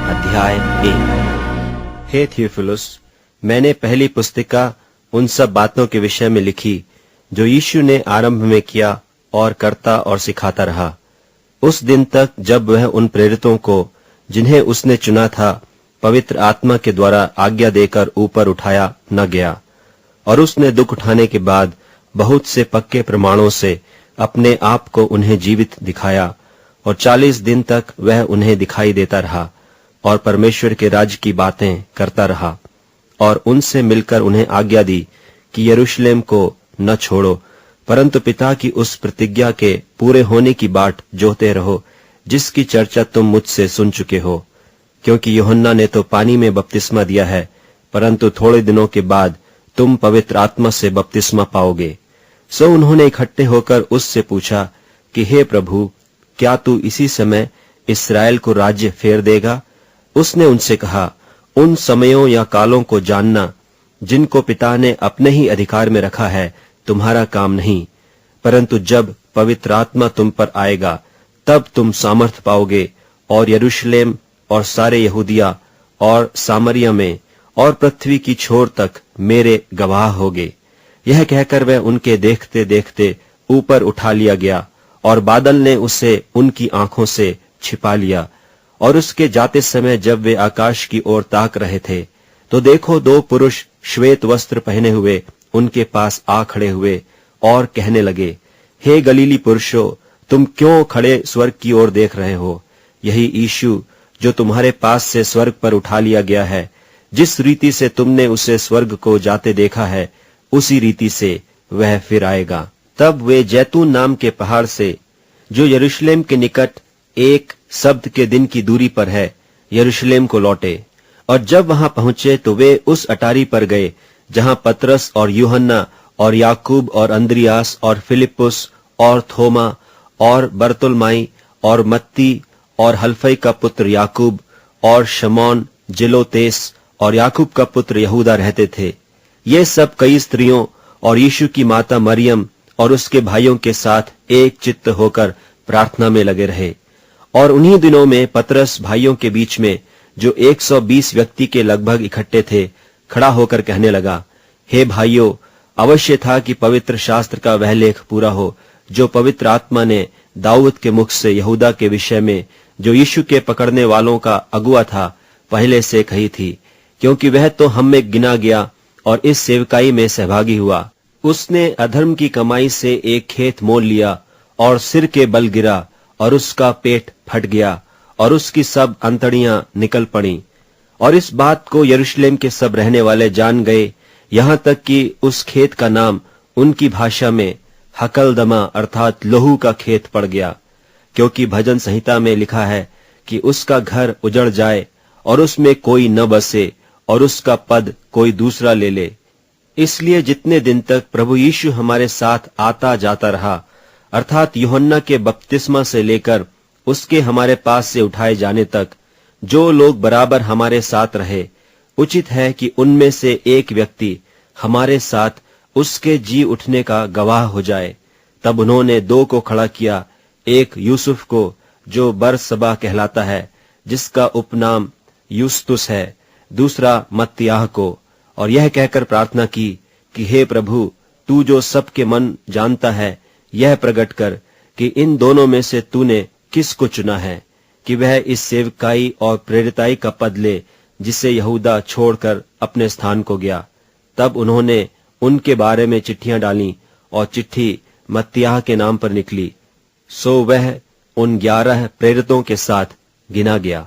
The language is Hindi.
अध्याय 1। हे थियोफिलुस, मैंने पहली पुस्तिका उन सब बातों के विषय में लिखी जो यीशु ने आरंभ में किया और करता और सिखाता रहा, उस दिन तक जब वह उन प्रेरितों को जिन्हें उसने चुना था पवित्र आत्मा के द्वारा आज्ञा देकर ऊपर उठाया न गया। और उसने दुख उठाने के बाद बहुत से पक्के प्रमाणों से अपने आप को उन्हें जीवित दिखाया, और 40 दिन तक वह उन्हें दिखाई देता रहा और परमेश्वर के राज्य की बातें करता रहा, और उनसे मिलकर उन्हें आज्ञा दी कि यरूशलेम को न छोड़ो, परंतु पिता की उस प्रतिज्ञा के पूरे होने की बाट जोहते रहो जिसकी चर्चा तुम मुझसे सुन चुके हो। क्योंकि यूहन्ना ने तो पानी में बपतिस्मा दिया है, परंतु थोड़े दिनों के बाद तुम पवित्र आत्मा से बपतिस्मा पाओगे। सो उन्होंने इकट्ठे होकर उससे पूछा कि हे प्रभु, क्या तू इसी समय इस्राएल को राज्य फेर देगा? उसने उनसे कहा, उन समयों या कालों को जानना जिनको पिता ने अपने ही अधिकार में रखा है तुम्हारा काम नहीं, परंतु जब पवित्र आत्मा तुम पर आएगा तब तुम सामर्थ पाओगे, और यरूशलेम और सारे यहूदिया और सामरिया में और पृथ्वी की छोर तक मेरे गवाह होगे। यह कहकर वह उनके देखते देखते ऊपर उठा लिया गया, और बादल ने उसे उनकी आंखों से छिपा लिया। और उसके जाते समय जब वे आकाश की ओर ताक रहे थे, तो देखो 2 पुरुष श्वेत वस्त्र पहने हुए उनके पास आ खड़े हुए और कहने लगे, हे गलीली पुरुषों, तुम क्यों खड़े स्वर्ग की ओर देख रहे हो? यही यीशु जो तुम्हारे पास से स्वर्ग पर उठा लिया गया है, जिस रीति से तुमने उसे स्वर्ग को जाते देखा है, उसी रीति से वह फिर आएगा। तब वे जैतून नाम के पहाड़ से, जो यरूशलेम के निकट 1 सब्त के दिन की दूरी पर है, यरूशलेम को लौटे। और जब वहां पहुंचे तो वे उस अटारी पर गए जहां पतरस और यूहन्ना और याकूब और अंद्रियास और फिलिपुस और थोमा और बरतुल्माई और मत्ती और हल्फई का पुत्र याकूब और शमौन जिलोतेस और याकूब का पुत्र यहूदा रहते थे। ये सब कई स्त्रियों और यीशु की माता मरियम और उसके भाइयों के साथ एक चित्त होकर प्रार्थना में लगे रहे। और उन्हीं दिनों में पतरस भाइयों के बीच में, जो 120 व्यक्ति के लगभग इकट्ठे थे, खड़ा होकर कहने लगा, हे भाइयों, अवश्य था कि पवित्र शास्त्र का वह लेख पूरा हो जो पवित्र आत्मा ने दाऊद के मुख से यहूदा के विषय में, जो यीशु के पकड़ने वालों का अगुआ था, पहले से कही थी। क्योंकि वह तो हम में गिना गया और इस सेवकाई में सहभागी हुआ। उसने अधर्म की कमाई से एक खेत मोल लिया और सिर के बल गिरा, और उसका पेट फट गया और उसकी सब अंतड़ियां निकल पड़ी। और इस बात को यरूशलेम के सब रहने वाले जान गए, यहाँ तक कि उस खेत का नाम उनकी भाषा में हकलदमा अर्थात लहू का खेत पड़ गया। क्योंकि भजन संहिता में लिखा है कि उसका घर उजड़ जाए और उसमें कोई न बसे, और उसका पद कोई दूसरा ले ले। इसलिए जितने दिन तक प्रभु यीशु हमारे साथ आता जाता रहा, अर्थात यूहन्ना के बपतिस्मा से लेकर उसके हमारे पास से उठाए जाने तक, जो लोग बराबर हमारे साथ रहे, उचित है कि उनमें से एक व्यक्ति हमारे साथ उसके जी उठने का गवाह हो जाए। तब उन्होंने 2 को खड़ा किया, एक यूसुफ को जो बरसबा कहलाता है, जिसका उपनाम यूस्तुस है, दूसरा मत्तियाह को, और यह कहकर प्रार्थना की कि हे प्रभु, तू जो सबके मन जानता है, यह प्रकट कर कि इन दोनों में से तूने किसको चुना है कि वह इस सेवकाई और प्रेरिताई का पद ले जिसे यहूदा छोड़कर अपने स्थान को गया। तब उन्होंने उनके बारे में चिट्ठियां डाली, और चिट्ठी मत्तियाह के नाम पर निकली। सो वह उन 11 प्रेरितों के साथ गिना गया।